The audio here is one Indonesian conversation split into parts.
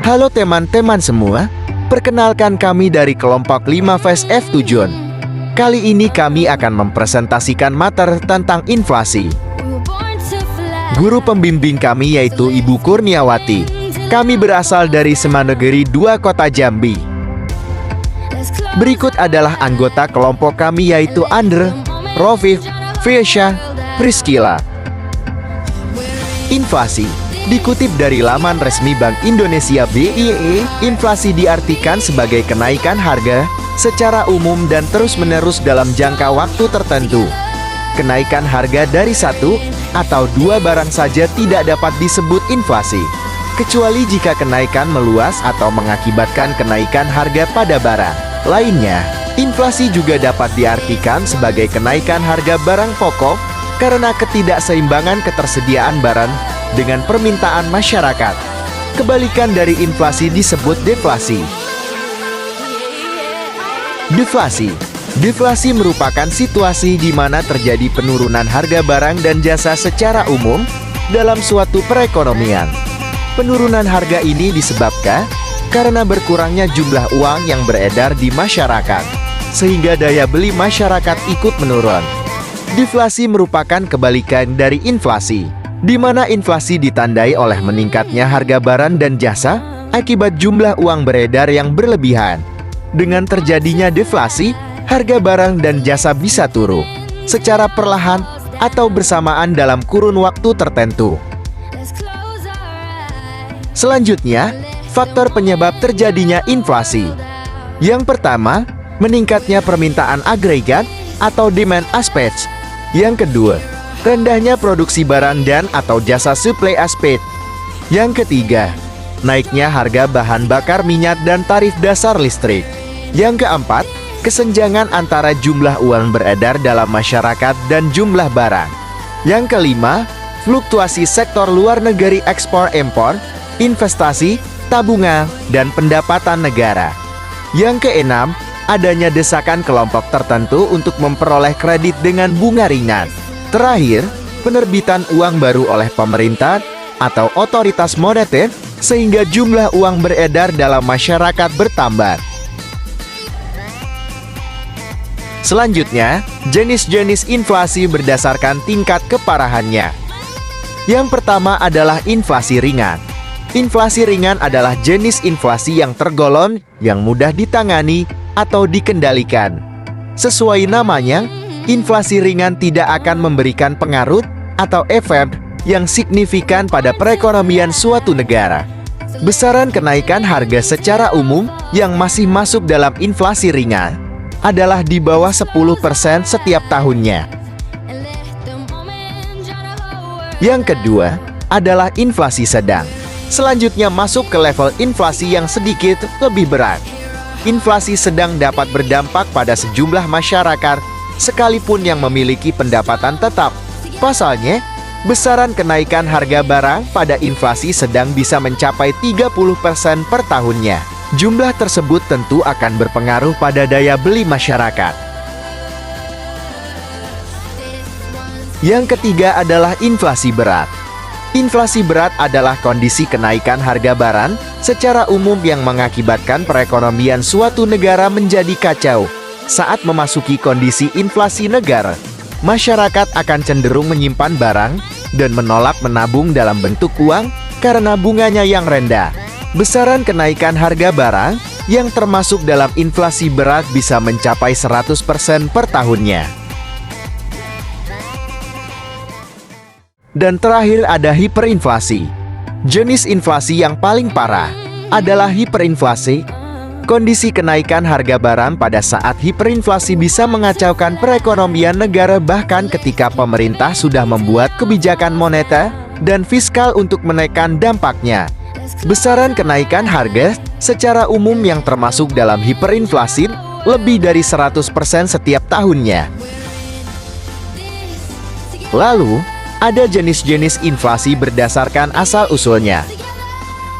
Halo teman-teman semua, perkenalkan kami dari kelompok 5 Fast F Tujuan. Kali ini kami akan mempresentasikan materi tentang inflasi. Guru pembimbing kami yaitu Ibu Kurniawati. Kami berasal dari Semanegeri 2 Kota Jambi. Berikut adalah anggota kelompok kami yaitu Andre, Rofif, Fiesha, Priscilla. Inflasi dikutip dari laman resmi Bank Indonesia BIE, inflasi diartikan sebagai kenaikan harga secara umum dan terus-menerus dalam jangka waktu tertentu. Kenaikan harga dari satu atau dua barang saja tidak dapat disebut inflasi, kecuali jika kenaikan meluas atau mengakibatkan kenaikan harga pada barang lainnya. Inflasi juga dapat diartikan sebagai kenaikan harga barang pokok karena ketidakseimbangan ketersediaan barang dengan permintaan masyarakat. Kebalikan dari inflasi disebut deflasi. Deflasi merupakan situasi di mana terjadi penurunan harga barang dan jasa secara umum dalam suatu perekonomian. Penurunan harga ini disebabkan karena berkurangnya jumlah uang yang beredar di masyarakat, sehingga daya beli masyarakat ikut menurun. Deflasi merupakan kebalikan dari inflasi, di mana inflasi ditandai oleh meningkatnya harga barang dan jasa akibat jumlah uang beredar yang berlebihan. Dengan terjadinya deflasi, harga barang dan jasa bisa turun secara perlahan atau bersamaan dalam kurun waktu tertentu. Selanjutnya, faktor penyebab terjadinya inflasi. Yang pertama, meningkatnya permintaan agregat atau demand aspect. Yang kedua, rendahnya produksi barang dan atau jasa supply aspect. Yang ketiga, naiknya harga bahan bakar minyak dan tarif dasar listrik. Yang keempat, kesenjangan antara jumlah uang beredar dalam masyarakat dan jumlah barang. Yang kelima, fluktuasi sektor luar negeri ekspor-impor, investasi, tabungan, dan pendapatan negara. Yang keenam, adanya desakan kelompok tertentu untuk memperoleh kredit dengan bunga ringan. Terakhir, penerbitan uang baru oleh pemerintah atau otoritas moneter sehingga jumlah uang beredar dalam masyarakat bertambah. Selanjutnya, jenis-jenis inflasi berdasarkan tingkat keparahannya. Yang pertama adalah inflasi ringan. Inflasi ringan adalah jenis inflasi yang tergolong yang mudah ditangani atau dikendalikan. Sesuai namanya, inflasi ringan tidak akan memberikan pengaruh atau efek yang signifikan pada perekonomian suatu negara. Besaran kenaikan harga secara umum yang masih masuk dalam inflasi ringan adalah di bawah 10% setiap tahunnya. Yang kedua adalah inflasi sedang. Selanjutnya masuk ke level inflasi yang sedikit lebih berat. Inflasi sedang dapat berdampak pada sejumlah masyarakat sekalipun yang memiliki pendapatan tetap. Pasalnya, besaran kenaikan harga barang pada inflasi sedang bisa mencapai 30% per tahunnya. Jumlah tersebut tentu akan berpengaruh pada daya beli masyarakat. Yang ketiga adalah inflasi berat. Inflasi berat adalah kondisi kenaikan harga barang secara umum yang mengakibatkan perekonomian suatu negara menjadi kacau. Saat memasuki kondisi inflasi negara, masyarakat akan cenderung menyimpan barang dan menolak menabung dalam bentuk uang karena bunganya yang rendah. Besaran kenaikan harga barang yang termasuk dalam inflasi berat bisa mencapai 100% per tahunnya. Dan terakhir ada hiperinflasi. Jenis inflasi yang paling parah adalah hiperinflasi. Kondisi kenaikan harga barang pada saat hiperinflasi bisa mengacaukan perekonomian negara bahkan ketika pemerintah sudah membuat kebijakan moneter dan fiskal untuk menekan dampaknya. Besaran kenaikan harga secara umum yang termasuk dalam hiperinflasi lebih dari 100% setiap tahunnya. Lalu, ada jenis-jenis inflasi berdasarkan asal-usulnya.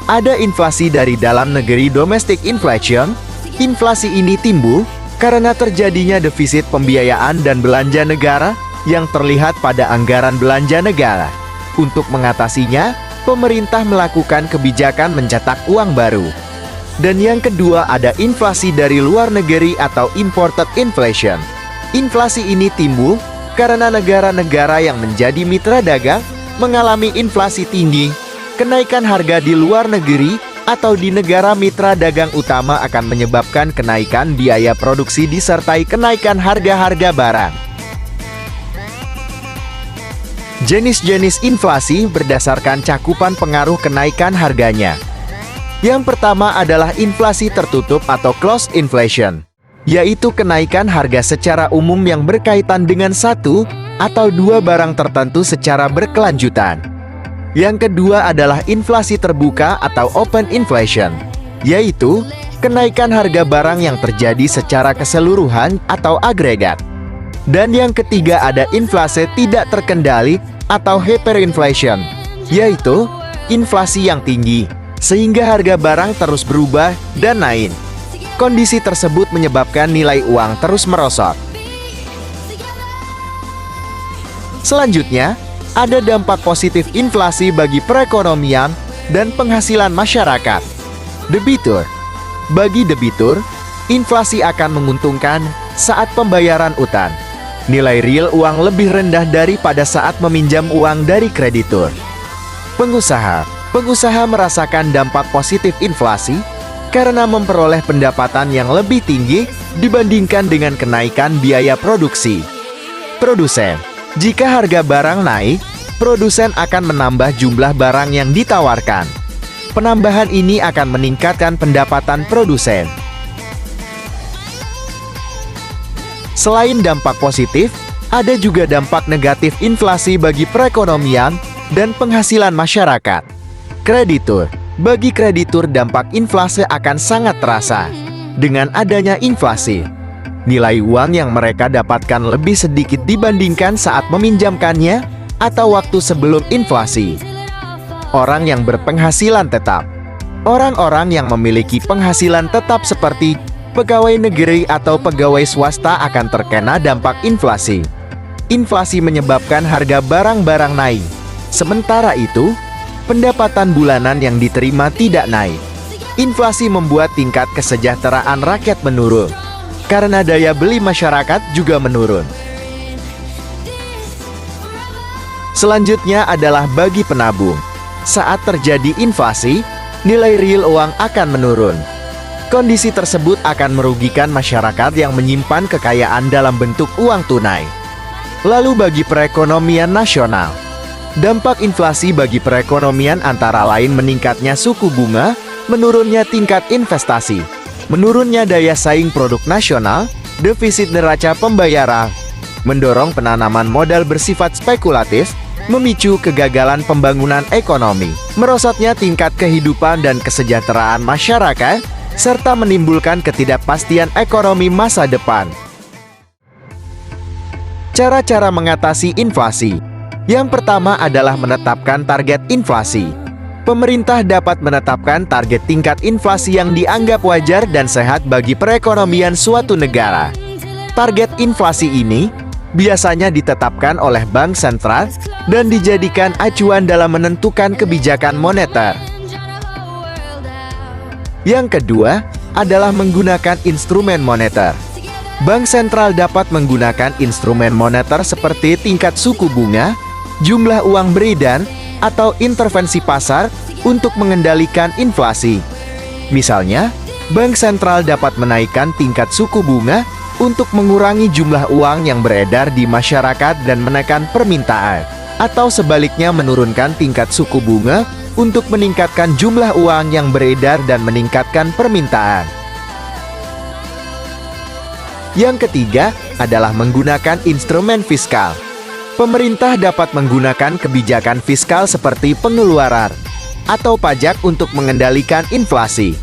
Ada inflasi dari dalam negeri domestic inflation. Inflasi ini timbul karena terjadinya defisit pembiayaan dan belanja negara yang terlihat pada anggaran belanja negara. Untuk mengatasinya, pemerintah melakukan kebijakan mencetak uang baru. Dan yang kedua ada inflasi dari luar negeri atau imported inflation. Inflasi ini timbul karena negara-negara yang menjadi mitra dagang mengalami inflasi tinggi. Kenaikan harga di luar negeri atau di negara mitra dagang utama akan menyebabkan kenaikan biaya produksi disertai kenaikan harga-harga barang. Jenis-jenis inflasi berdasarkan cakupan pengaruh kenaikan harganya. Yang pertama adalah inflasi tertutup atau closed inflation, yaitu kenaikan harga secara umum yang berkaitan dengan satu atau dua barang tertentu secara berkelanjutan. Yang kedua adalah inflasi terbuka atau open inflation, yaitu kenaikan harga barang yang terjadi secara keseluruhan atau agregat. Dan yang ketiga ada inflasi tidak terkendali atau hyperinflation, yaitu inflasi yang tinggi, sehingga harga barang terus berubah dan naik. Kondisi tersebut menyebabkan nilai uang terus merosot. Selanjutnya, ada dampak positif inflasi bagi perekonomian dan penghasilan masyarakat. Debitur. Bagi debitur, inflasi akan menguntungkan saat pembayaran utang. Nilai real uang lebih rendah daripada saat meminjam uang dari kreditur. Pengusaha. Pengusaha merasakan dampak positif inflasi karena memperoleh pendapatan yang lebih tinggi dibandingkan dengan kenaikan biaya produksi. Produsen. Jika harga barang naik, produsen akan menambah jumlah barang yang ditawarkan. Penambahan ini akan meningkatkan pendapatan produsen. Selain dampak positif, ada juga dampak negatif inflasi bagi perekonomian dan penghasilan masyarakat. Kreditur. Bagi kreditur dampak inflasi akan sangat terasa. Dengan adanya inflasi, nilai uang yang mereka dapatkan lebih sedikit dibandingkan saat meminjamkannya atau waktu sebelum inflasi. Orang yang berpenghasilan tetap. Orang-orang yang memiliki penghasilan tetap seperti pegawai negeri atau pegawai swasta akan terkena dampak inflasi. Inflasi menyebabkan harga barang-barang naik. Sementara itu, pendapatan bulanan yang diterima tidak naik. Inflasi membuat tingkat kesejahteraan rakyat menurun, karena daya beli masyarakat juga menurun. Selanjutnya adalah bagi penabung. Saat terjadi inflasi, nilai real uang akan menurun. Kondisi tersebut akan merugikan masyarakat yang menyimpan kekayaan dalam bentuk uang tunai. Lalu bagi perekonomian nasional, dampak inflasi bagi perekonomian antara lain meningkatnya suku bunga, menurunnya tingkat investasi, menurunnya daya saing produk nasional, defisit neraca pembayaran, mendorong penanaman modal bersifat spekulatif, memicu kegagalan pembangunan ekonomi, merosotnya tingkat kehidupan dan kesejahteraan masyarakat, serta menimbulkan ketidakpastian ekonomi masa depan. Cara-cara mengatasi inflasi. Yang pertama adalah menetapkan target inflasi. Pemerintah dapat menetapkan target tingkat inflasi yang dianggap wajar dan sehat bagi perekonomian suatu negara. Target inflasi ini biasanya ditetapkan oleh bank sentral dan dijadikan acuan dalam menentukan kebijakan moneter. Yang kedua adalah menggunakan instrumen moneter. Bank sentral dapat menggunakan instrumen moneter seperti tingkat suku bunga, jumlah uang beredar, atau intervensi pasar untuk mengendalikan inflasi. Misalnya, bank sentral dapat menaikkan tingkat suku bunga untuk mengurangi jumlah uang yang beredar di masyarakat dan menekan permintaan, atau sebaliknya menurunkan tingkat suku bunga untuk meningkatkan jumlah uang yang beredar dan meningkatkan permintaan. Yang ketiga adalah menggunakan instrumen fiskal. Pemerintah dapat menggunakan kebijakan fiskal seperti pengeluaran atau pajak untuk mengendalikan inflasi.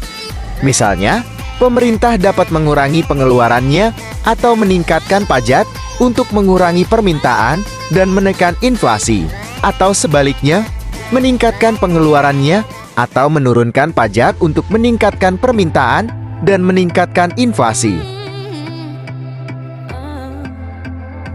Misalnya, pemerintah dapat mengurangi pengeluarannya atau meningkatkan pajak untuk mengurangi permintaan dan menekan inflasi, atau sebaliknya, meningkatkan pengeluarannya atau menurunkan pajak untuk meningkatkan permintaan dan meningkatkan inflasi.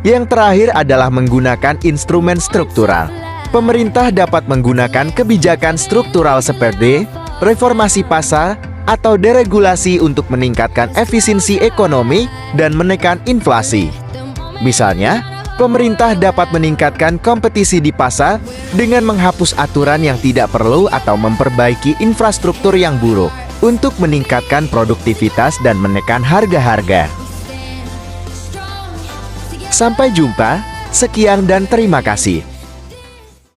Yang terakhir adalah menggunakan instrumen struktural. pemerintah dapat menggunakan kebijakan struktural seperti reformasi pasar atau deregulasi untuk meningkatkan efisiensi ekonomi dan menekan inflasi. Misalnya, pemerintah dapat meningkatkan kompetisi di pasar dengan menghapus aturan yang tidak perlu atau memperbaiki infrastruktur yang buruk untuk meningkatkan produktivitas dan menekan harga-harga. Sampai jumpa, sekian dan terima kasih.